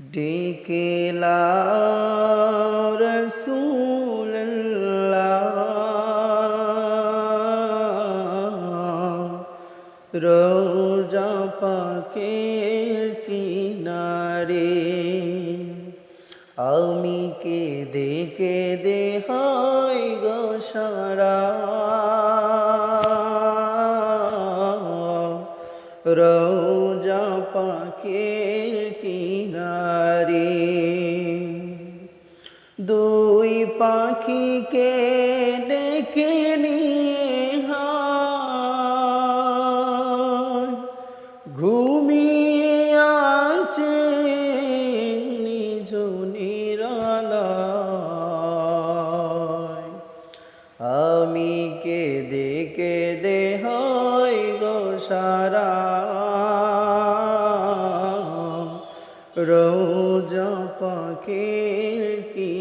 ডেকেলাও রাসূলুল্লাহ রোজা পাকের কিনারে আমি কেঁদে কেঁদে হয় গো সারা রোজা পাকের কিনারে দুই পাখিকে ডেকে নিয়ে হায় ঘুমিয়ে আছে নিজ নিরালায় আমি কেঁদে কেঁদে হয় গো সারা রোজা পাকের কি